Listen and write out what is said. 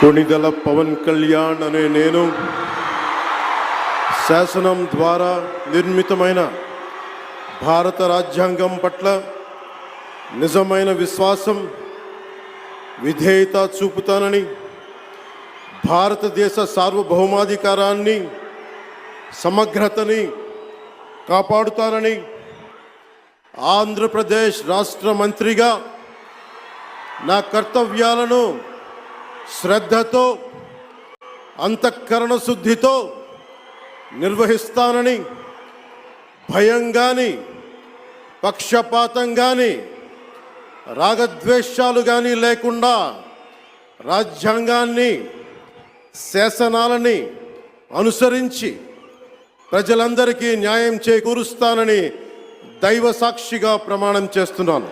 కొణిదెల పవన్ కళ్యాణ్ అనే నేను శాసనం ద్వారా నిర్మితమైన భారత రాజ్యాంగం పట్ల నిజమైన విశ్వాసం విధేయత చూపుతానని, భారతదేశ సార్వభౌమాధికారాన్ని సమగ్రతని కాపాడుతానని, ఆంధ్రప్రదేశ్ రాష్ట్ర మంత్రిగా నా కర్తవ్యాలను శ్రద్ధతో అంతఃకరణ శుద్ధితో నిర్వహిస్తానని, భయం కానీ పక్షపాతం కానీ రాగద్వేషాలు కానీ లేకుండా రాజ్యాంగాన్ని శాసనాలని అనుసరించి ప్రజలందరికీ న్యాయం చేకూరుస్తానని దైవ సాక్షిగా ప్రమాణం చేస్తున్నాను.